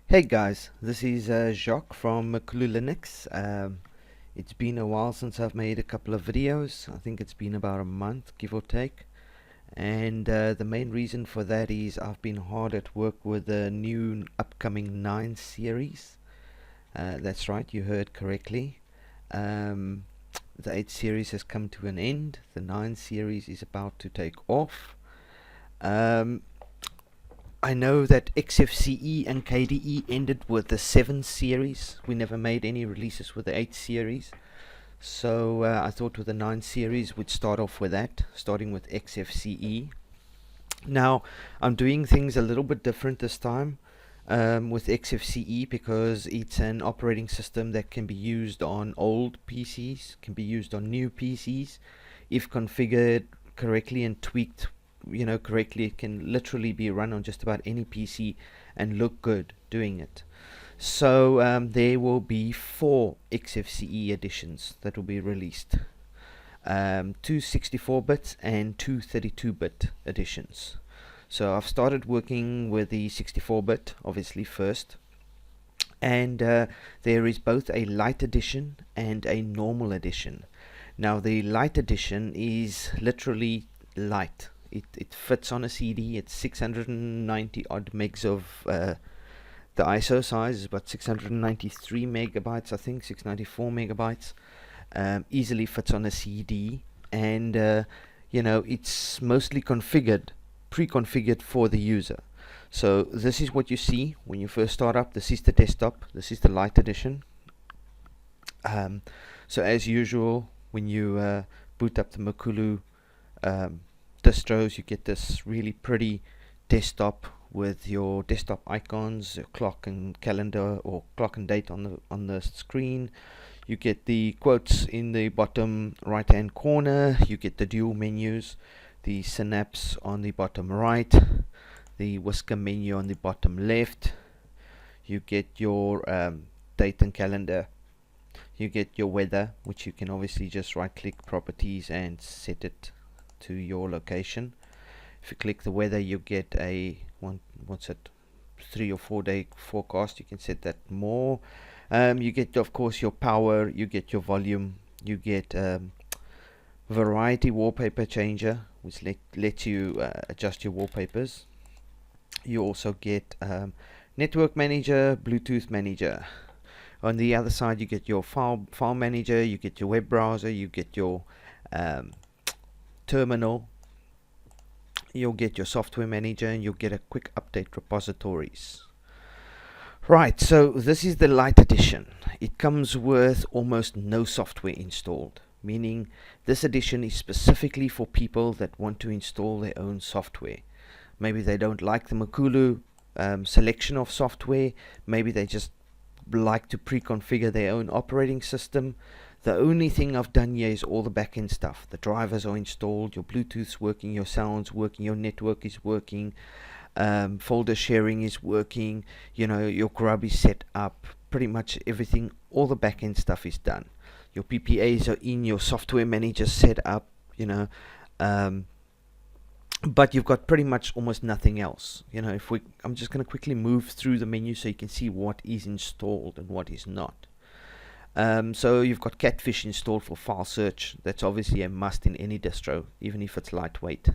Hey guys, this is Jacques from MakuluLinux. It's been a while since I've made a couple of videos. I think it's been about a month, give or take. And the main reason for that is I've been hard at work with the new upcoming 9 series. That's right, you heard correctly. Um, the 8 series has come to an end. The 9 series is about to take off. Um, I know that Xfce and KDE ended with the 7 series. We never made any releases with the 8 series. So I thought with the 9 series we'd start off with that, starting with Xfce. Now, I'm doing things a little bit different this time with Xfce because it's an operating system that can be used on old PCs, can be used on new PCs. If configured correctly and tweaked correctly, it can literally be run on just about any PC and look good doing it. So there will be 4 Xfce editions that will be released. 2 64-bit and 2 32-bit editions. So I've started working with the 64-bit obviously first, and there is both a light edition and a normal edition. Now the light edition is literally light. It fits on a CD. It's 690 odd megs of the ISO size is about 693 megabytes, I think 694 megabytes. Easily fits on a CD, and it's mostly pre-configured for the user. So this is what you see when you first start up. This is the desktop. This is the light edition. So as usual, when you boot up the Makulu distros, you get this really pretty desktop with your desktop icons, your clock and calendar or clock and date on the screen. You get the quotes in the bottom right hand corner. You get the dual menus, the synapse on the bottom right, the whisker menu on the bottom left. You get your date and calendar. You get your weather, which you can obviously just right click properties and set it to your location. If you click the weather, you get a 3 or 4 day forecast. You can set that more. You get of course your power, you get your volume, you get variety wallpaper changer, which lets you adjust your wallpapers. You also get network manager, Bluetooth manager. On the other side, you get your file manager, you get your web browser, you get your terminal, you'll get your software manager, and you'll get a quick update repositories. Right, so this is the light edition. It comes with almost no software installed, meaning this edition is specifically for people that want to install their own software. Maybe they don't like the Makulu selection of software, maybe they just like to pre-configure their own operating system. The only thing I've done here is all the back-end stuff. The drivers are installed, your Bluetooth's working, your sound's working, your network is working, folder sharing is working, your grub is set up, pretty much everything, all the back-end stuff is done. Your PPAs are in, your software manager set up, but you've got pretty much almost nothing else. I'm just going to quickly move through the menu so you can see what is installed and what is not. So you've got Catfish installed for file search. That's obviously a must in any distro, even if it's lightweight.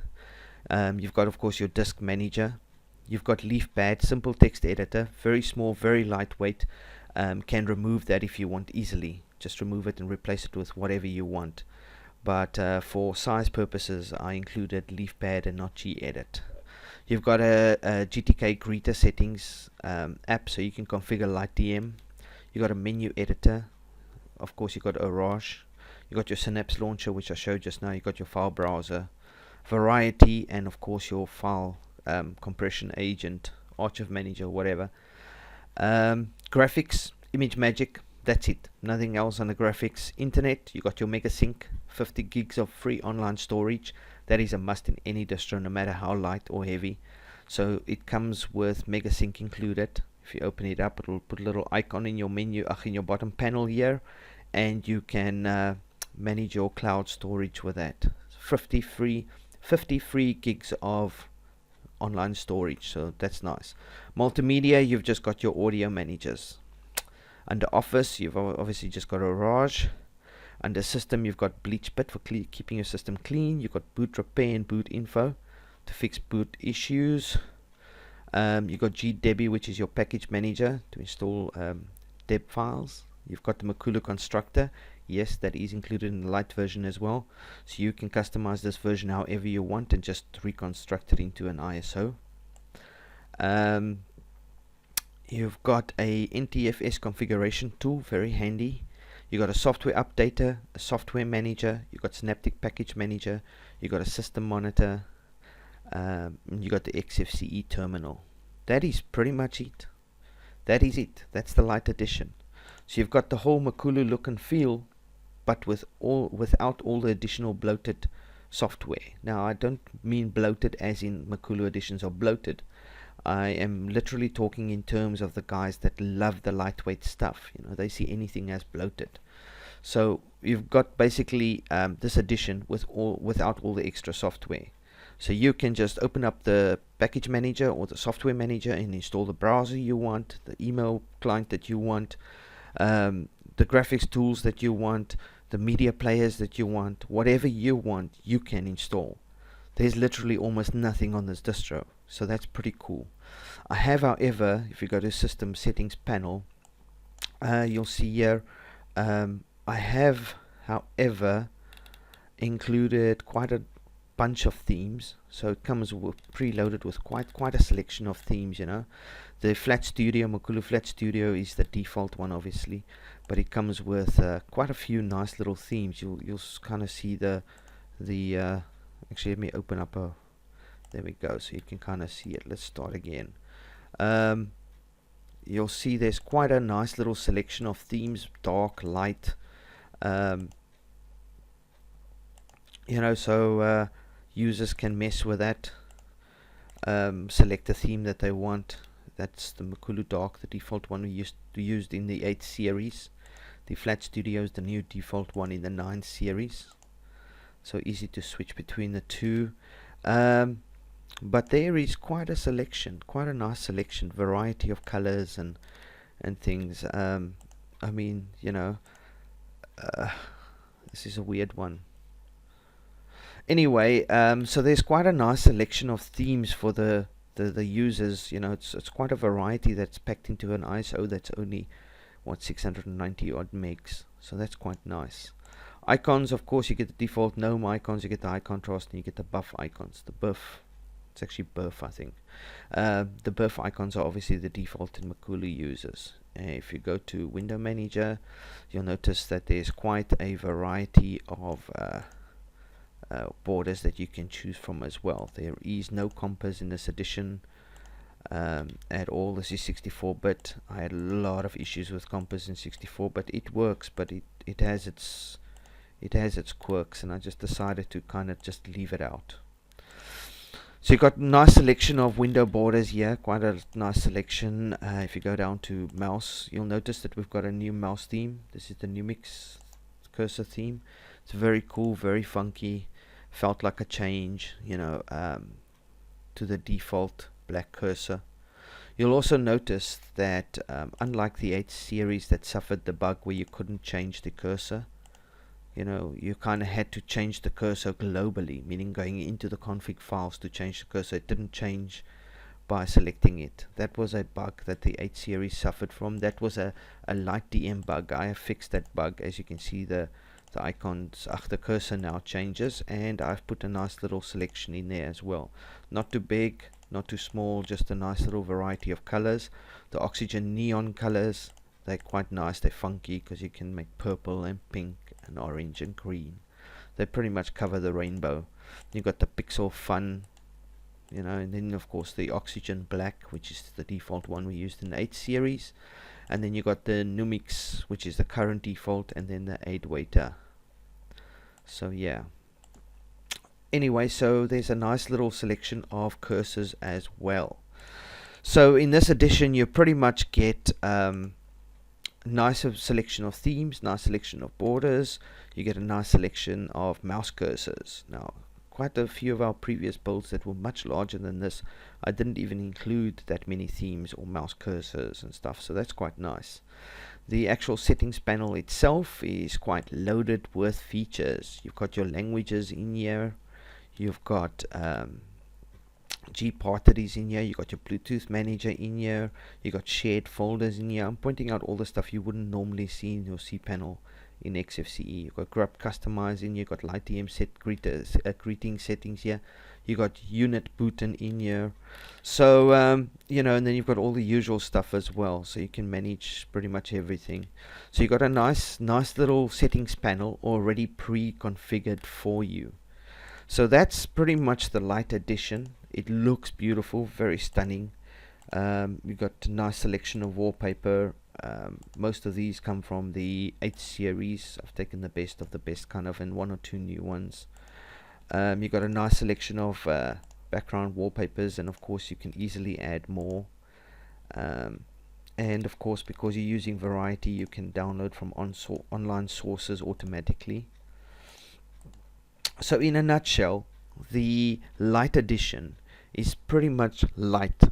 You've got of course your disk manager. You've got LeafPad, simple text editor, very small, very lightweight. Can remove that if you want easily. Just remove it and replace it with whatever you want. But for size purposes, I included LeafPad and not gedit. You've got a GTK greeter settings app, so you can configure LightDM. You've got a menu editor. Of course, you've got Orage. You've got your Synapse launcher, which I showed just now. You've got your file browser, variety, and of course your file compression agent, archive manager, whatever. Graphics, ImageMagick. That's it. Nothing else on the graphics. Internet, you got your MegaSync, 50 gigs of free online storage. That is a must in any distro, no matter how light or heavy. So it comes with MegaSync included. If you open it up, it will put a little icon in your menu, in your bottom panel here, and you can manage your cloud storage with that. 50 free gigs of online storage, so that's nice. Multimedia, you've just got your audio managers. Under Office, you've obviously just got Garage. Under System, you've got BleachBit for keeping your system clean. You've got Boot Repair and Boot Info to fix boot issues. You've got GDebi, which is your package manager to install deb files. You've got the Makulu constructor. Yes, that is included in the light version as well. So you can customize this version however you want and just reconstruct it into an ISO. You've got a NTFS configuration tool, very handy. You've got a software updater, a software manager, you've got Synaptic Package Manager, you've got a system monitor, you got the Xfce terminal. That is pretty much it. That is it. That's the light edition. So you've got the whole Makulu look and feel, but without all the additional bloated software. Now, I don't mean bloated as in Makulu editions are bloated. I am literally talking in terms of the guys that love the lightweight stuff. You know, they see anything as bloated. So you've got basically this edition without all the extra software. So you can just open up the package manager or the software manager and install the browser you want, the email client that you want, the graphics tools that you want, the media players that you want, whatever you want, you can install. There's literally almost nothing on this distro, so that's pretty cool. I have, however, if you go to System Settings panel, you'll see here, I have, however, included quite a bunch of themes. So it comes preloaded with quite a selection of themes, you know. The Flat Studio, Makulu Flat Studio is the default one, obviously, but it comes with quite a few nice little themes. You'll kind of see the actually, let me open up a, there we go, so you can kind of see it. Let's start again. You'll see there's quite a nice little selection of themes, dark, light, you know, so users can mess with that, select the theme that they want. That's the Makulu Dark, the default one we used in the 8 series. The Flat Studio is the new default one in the 9 series. So easy to switch between the two. But there is quite a selection, quite a nice selection, variety of colors and things. I mean, you know, this is a weird one. Anyway, so there's quite a nice selection of themes for the users. You know, it's quite a variety that's packed into an ISO that's only, what, 690 odd megs. So that's quite nice. Icons, of course, you get the default gnome icons, you get the high contrast, and you get the buff icons. The buff, it's actually buff, I think. The buff icons are obviously the default in Makulu users. If you go to Window Manager, you'll notice that there's quite a variety of borders that you can choose from as well. There is no compass in this edition at all. This is 64-bit. I had a lot of issues with compass in 64-bit. It works, but it has its quirks, and I just decided to kind of just leave it out. So you've got a nice selection of window borders here, quite a nice selection. If you go down to mouse, you'll notice that we've got a new mouse theme. This is the Numix cursor theme. It's very cool, very funky. Felt like a change, you know, to the default black cursor. You'll also notice that unlike the 8 series that suffered the bug where you couldn't change the cursor, you know, you kind of had to change the cursor globally, meaning going into the config files to change the cursor. It didn't change by selecting it. That was a bug that the 8 series suffered from. That was a light DM bug. I have fixed that bug. As you can see, the icons, the cursor now changes, and I've put a nice little selection in there as well. Not too big, not too small, just a nice little variety of colors. The oxygen neon colors, they're quite nice. They're funky because you can make purple and pink and orange and green. They pretty much cover the rainbow. You've got the pixel fun, you know, and then of course the oxygen black, which is the default one we used in the 8 series, and then you got the Numix, which is the current default, and then the 8-waiter. So yeah, anyway, so there's a nice little selection of cursors as well. So in this edition you pretty much get nice selection of themes, nice selection of borders. You get a nice selection of mouse cursors. Now, quite a few of our previous builds that were much larger than this, I didn't even include that many themes or mouse cursors and stuff, so that's quite nice. The actual settings panel itself is quite loaded with features. You've got your languages in here, you've got Gparted in here, you got your Bluetooth manager in here, you got shared folders in here. I'm pointing out all the stuff you wouldn't normally see in your cPanel in Xfce. You've got grub customize in here, you got LightEM set greeting settings here, you got unit booten in here. So you know, and then you've got all the usual stuff as well, so you can manage pretty much everything. So you got a nice little settings panel already pre-configured for you. So that's pretty much the light edition. It looks beautiful, very stunning. You've got a nice selection of wallpaper. Most of these come from the 8th series. I've taken the best of the best kind of, and one or two new ones. You've got a nice selection of background wallpapers, and of course you can easily add more. And of course, because you're using Variety, you can download from online sources automatically. So in a nutshell, the light edition is pretty much light.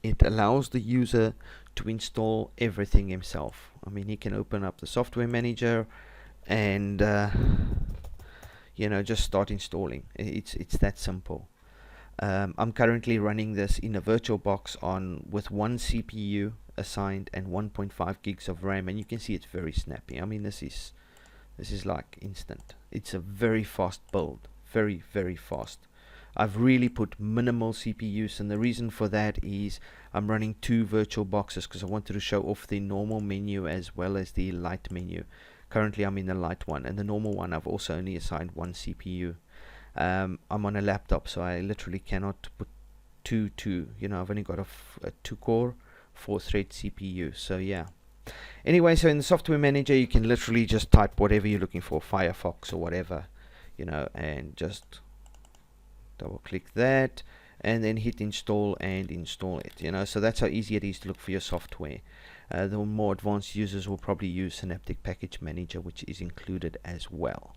It allows the user to install everything himself. I mean, he can open up the software manager and you know, just start installing. It's that simple. I'm currently running this in a virtual box with one CPU assigned and 1.5 gigs of RAM, and you can see it's very snappy. I mean, this is like instant. It's a very fast build, very fast. I've really put minimal CPU use, and the reason for that is I'm running two virtual boxes because I wanted to show off the normal menu as well as the light menu. Currently I'm in the light one, and the normal one I've also only assigned one CPU. I'm on a laptop, so I literally cannot put two, you know, I've only got a 2-core 4-thread CPU, so yeah. Anyway, so in the software manager you can literally just type whatever you're looking for, Firefox or whatever, you know, and just double click that and then hit install and install it, you know. So that's how easy it is to look for your software. The more advanced users will probably use Synaptic Package Manager, which is included as well.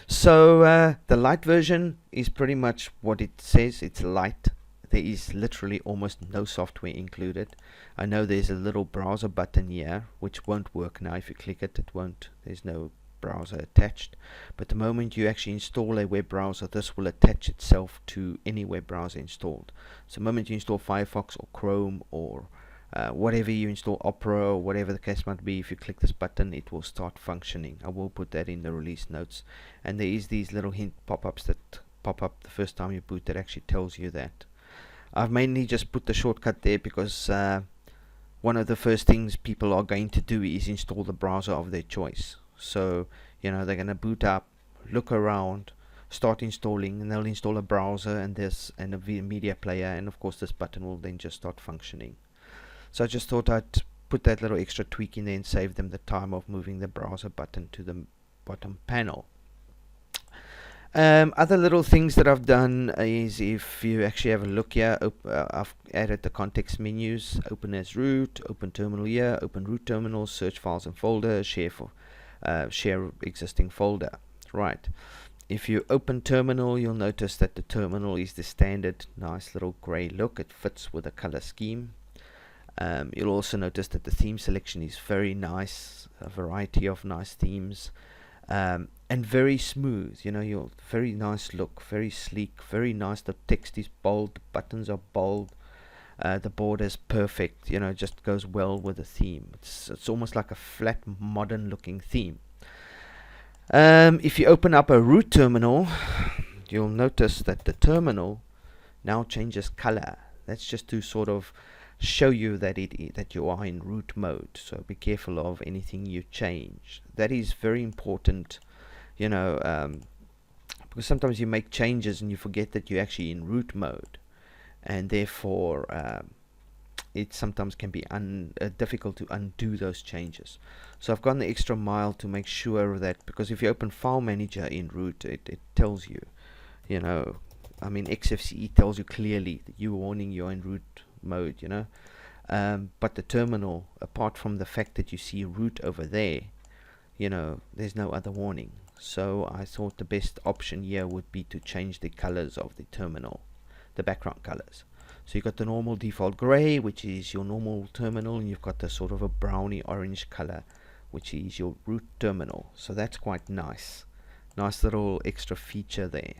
So the light version is pretty much what it says. It's light. There is literally almost no software included. I know there's a little browser button here which won't work now. If you click it, it won't. There's no browser attached. But the moment you actually install a web browser, this will attach itself to any web browser installed. So the moment you install Firefox or Chrome or whatever you install, Opera or whatever the case might be, if you click this button, it will start functioning. I will put that in the release notes. And there is these little hint pop-ups that pop up the first time you boot that actually tells you that. I've mainly just put the shortcut there because one of the first things people are going to do is install the browser of their choice. So, you know, they're going to boot up, look around, start installing, and they'll install a browser and a media player, and of course this button will then just start functioning. So I just thought I'd put that little extra tweak in there and save them the time of moving the browser button to the bottom panel. Other little things that I've done is, if you actually have a look here, I've added the context menus: open as root, open terminal here, open root terminal, search files and folder, share existing folder. Right. If you open terminal, you'll notice that the terminal is the standard nice little gray look. It fits with the color scheme. You'll also notice that the theme selection is very nice, a variety of nice themes. And very smooth, you know, very nice look, very sleek, very nice. The text is bold, the buttons are bold, the border is perfect, you know, it just goes well with the theme. It's almost like a flat, modern looking theme. If you open up a root terminal, you'll notice that the terminal now changes color. That's just to sort of show you that that you are in root mode. So be careful of anything you change. That is very important, you know, because sometimes you make changes and you forget that you're actually in root mode, and therefore it sometimes can be difficult to undo those changes. So I've gone the extra mile to make sure that, because if you open File Manager in root, it tells you, you know, I mean, Xfce tells you clearly that you're warning you're in root mode, you know. But the terminal, apart from the fact that you see root over there, you know, there's no other warning. so I thought the best option here would be to change the colors of the terminal, the background colors. So you've got the normal default gray, which is your normal terminal, and you've got the sort of a browny orange color, which is your root terminal. So that's quite nice. Nice little extra feature there.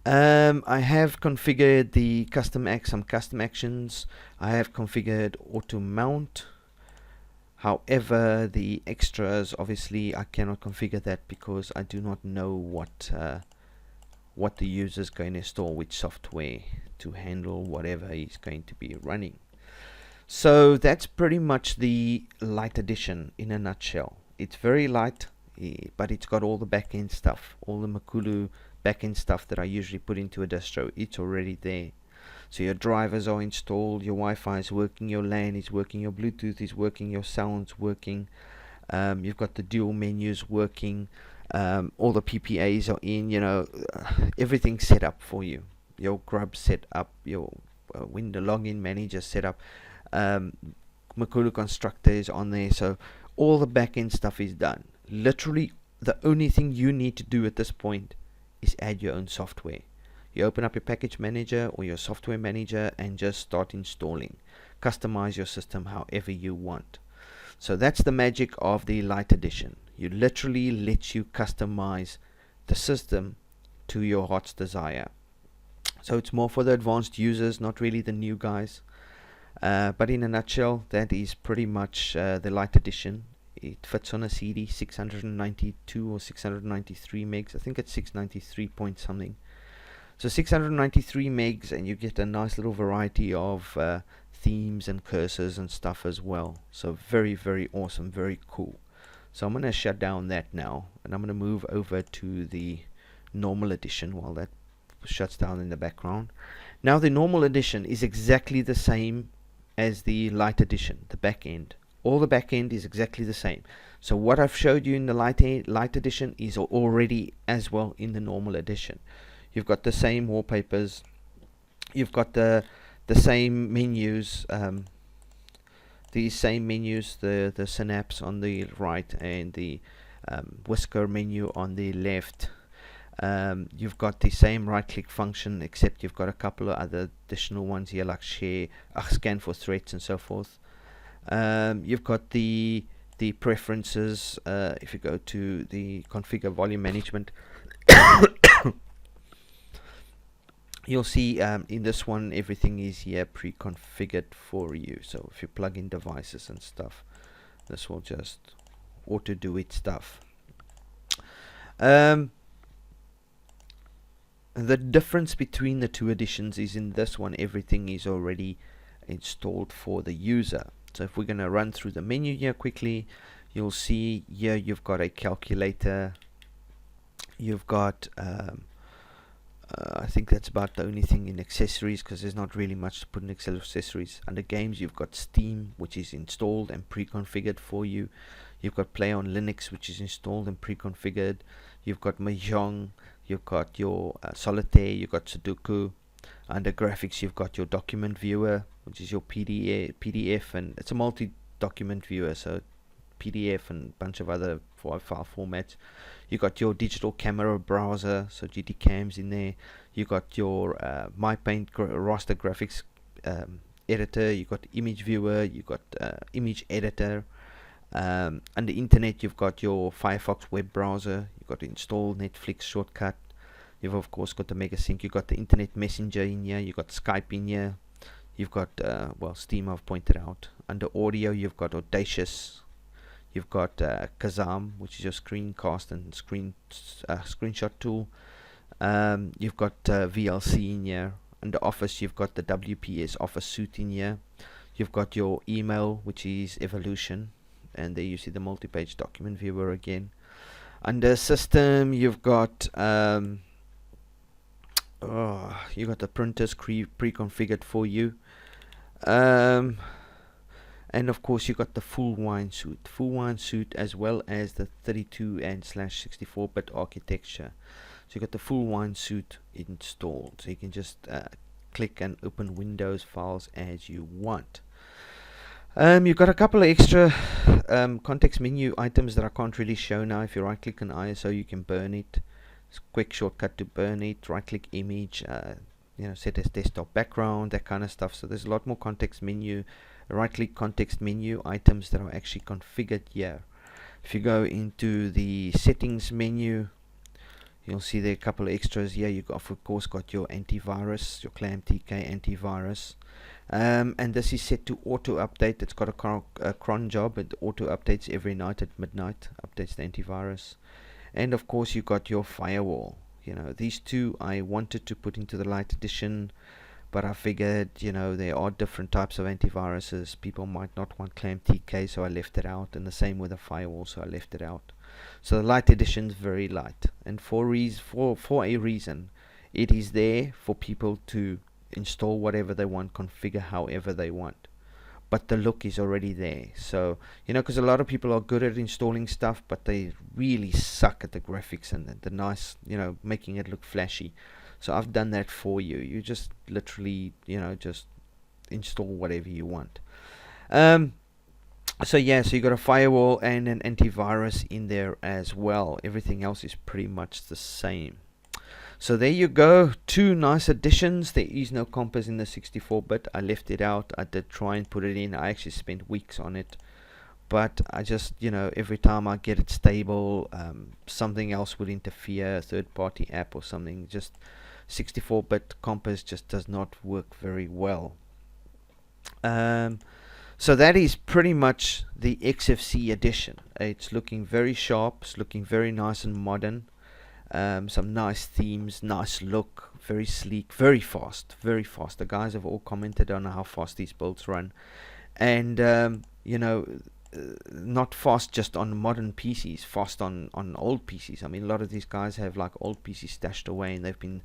I have configured the some custom actions. I have configured auto mount. However, the extras, obviously I cannot configure that because I do not know what the user is going to install, which software to handle whatever he's going to be running. So that's pretty much the light edition in a nutshell. It's very light, but it's got all the back-end stuff, all the Makulu back-end stuff that I usually put into a distro. It's already there. So your drivers are installed, your Wi-Fi is working, your LAN is working, your Bluetooth is working, your sound's working. You've got the dual menus working. All the PPAs are in, everything's set up for you. Your grub set up, your window login manager set up, Makulu constructor is on there, so all the back-end stuff is done. Literally the only thing you need to do at this point is add your own software. You open up your package manager or your software manager and just start installing. Customize your system however you want. So that's the magic of the light edition. You literally let you customize the system to your heart's desire. So it's more for the advanced users, not really the new guys. But in a nutshell, that is pretty much the light edition. It fits on a CD, 692 or 693 megs. I think it's 693 point something. So 693 megs, and you get a nice little variety of themes and cursors and stuff as well. So very, very awesome, very cool. So I'm going to shut down that now, and I'm going to move over to the normal edition while that shuts down in the background. Now the normal edition is exactly the same as the light edition, the back end. All the back end is exactly the same. So what I've showed you in the light edition is already as well in the normal edition. You've got the same wallpapers, you've got the same menus, these same menus, the synapse on the right and the whisker menu on the left. You've got the same right click function, except you've got a couple of other additional ones here like scan for threats and so forth. You've got the preferences. If you go to the configure volume management, you'll see in this one everything is here pre-configured for you. So if you plug in devices and stuff, this will just auto do its stuff. The difference between the two editions is in this one everything is already installed for the user. So if we're going to run through the menu here quickly, you'll see here you've got a calculator, you've got I think that's about the only thing in accessories, because there's not really much to put in accessories. Under games, you've got Steam, which is installed and pre-configured for you. You've got Play on Linux, which is installed and pre-configured. You've got Mahjong, you've got your Solitaire, you've got Sudoku. Under graphics, you've got your document viewer, which is your PDF, and it's a multi-document viewer, so PDF and a bunch of other file formats. You got your digital camera browser, so GTCam's in there. You got your MyPaint raster graphics editor. You got image viewer. You got image editor. On the internet, you've got your Firefox web browser. You've got install Netflix shortcut. You've of course got the MegaSync. You've got the Internet Messenger in here. You've got Skype in here. You've got well, Steam I've pointed out. Under audio, you've got Audacious. You've got Kazam, which is your screencast and screenshot tool. You've got VLC in here. Under Office, you've got the WPS Office Suite in here. You've got your email, which is Evolution, and there you see the multi-page document viewer again. Under System, you've got the printers pre-configured for you. And of course you got the full wine suite, as well as the 32 and /64-bit architecture. So you got the full wine suite installed, so you can just click and open Windows files as you want. You've got a couple of extra context menu items that I can't really show now. If you right click on ISO, you can burn it. It's a quick shortcut to burn it. Right click image, set as desktop background, that kind of stuff. So there's a lot more context menu, right click context menu items that are actually configured here. If you go into the settings menu, you'll see there are a couple of extras here. You've of course got your antivirus, your ClamTK antivirus. And this is set to auto update. It's got a cron job. It auto updates every night at midnight, updates the antivirus. And of course you got your firewall. These two I wanted to put into the light edition, but I figured, there are different types of antiviruses. People might not want ClamTK, so I left it out, and the same with the firewall, so I left it out. So the light edition is very light, and for a reason. It is there for people to install whatever they want, configure however they want, but the look is already there. So because a lot of people are good at installing stuff, but they really suck at the graphics and the nice, making it look flashy. So I've done that for you. You just literally just install whatever you want. So you got a firewall and an antivirus in there as well. Everything else is pretty much the same. So there you go, two nice additions. There is no compass in the 64-bit. I left it out. I did try and put it in. I actually spent weeks on it, but I just, every time I get it stable, something else would interfere, a third-party app or something. Just 64-bit compass just does not work very well. So that is pretty much the Xfce edition. It's looking very sharp. It's looking very nice and modern. Some nice themes, nice look, very sleek, very fast, very fast. The guys have all commented on how fast these builds run, and not fast just on modern PCs, fast on old PCs. I mean, a lot of these guys have like old PCs stashed away, and they've been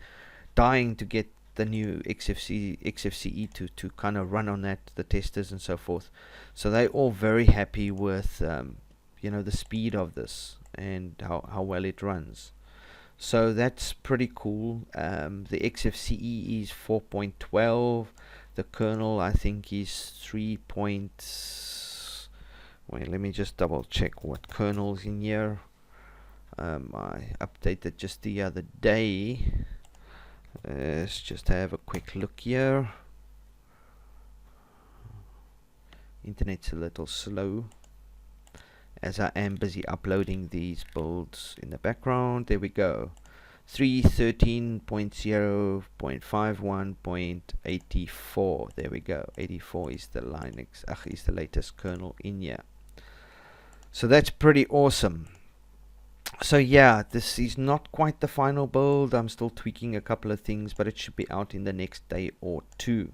dying to get the new Xfce to kind of run on that, the testers and so forth. So they're all very happy with the speed of this and how well it runs. So that's pretty cool. The Xfce is 4.12. The kernel I think is 3. Wait, let me just double check what kernel's in here. I updated just the other day. Let's just have a quick look here. Internet's a little slow, as I am busy uploading these builds in the background. There we go. 3.13.0.51.84. There we go. 84 is the Linux, is the latest kernel in here. So that's pretty awesome. So yeah, this is not quite the final build. I'm still tweaking a couple of things, but it should be out in the next day or two.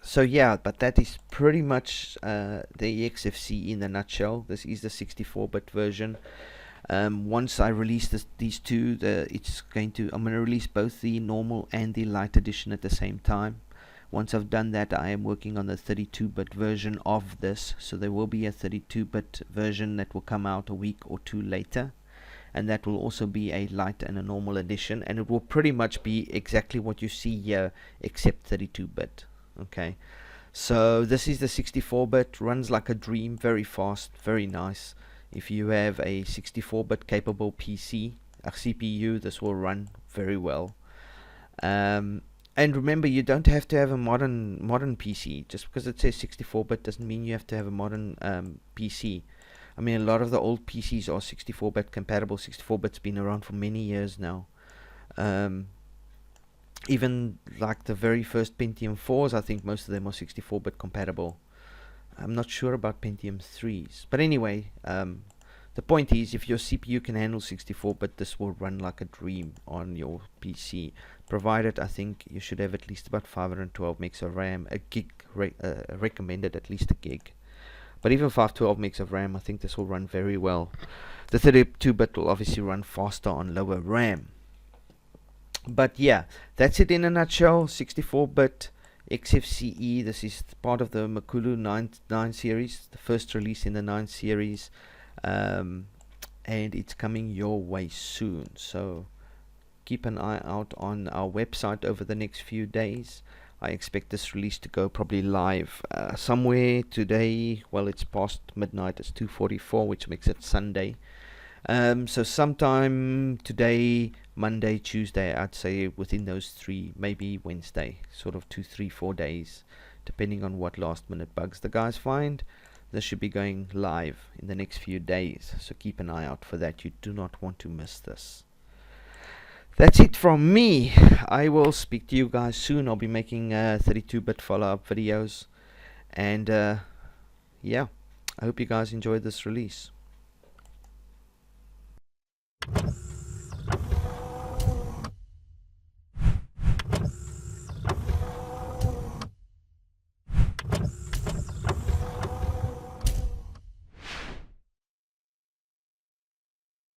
So yeah, but that is pretty much the Xfce in a nutshell. This is the 64-bit version. Once I release these two, I'm going to release both the normal and the light edition at the same time. Once I've done that, I am working on the 32-bit version of this, so there will be a 32-bit version that will come out a week or two later, and that will also be a light and a normal edition, and it will pretty much be exactly what you see here except 32-bit. Okay, so this is the 64-bit, runs like a dream, very fast, very nice. If you have a 64-bit capable PC, a CPU, this will run very well. And remember, you don't have to have a modern PC. Just because it says 64-bit doesn't mean you have to have a modern PC. I mean, a lot of the old PCs are 64-bit compatible. 64-bit's been around for many years now. Even like the very first Pentium 4s, I think most of them are 64-bit compatible. I'm not sure about Pentium 3s. But anyway, the point is, if your CPU can handle 64-bit, this will run like a dream on your PC. Provided, I think, you should have at least about 512 megs of RAM, a gig, recommended at least a gig. But even 512 megs of RAM, I think this will run very well. The 32-bit will obviously run faster on lower RAM. But yeah, that's it in a nutshell. 64-bit Xfce. This is part of the Makulu 9 series, the first release in the 9 series, and it's coming your way soon. So keep an eye out on our website over the next few days. I expect this release to go probably live somewhere today. Well, it's past midnight. It's 2:44, which makes it Sunday. So sometime today, Monday, Tuesday, I'd say within those three, maybe Wednesday, sort of 2, 3, 4 days, depending on what last minute bugs the guys find. This should be going live in the next few days, so keep an eye out for that. You do not want to miss this. That's it from me. I will speak to you guys soon. I'll be making 32-bit follow-up videos, and yeah, I hope you guys enjoyed this release.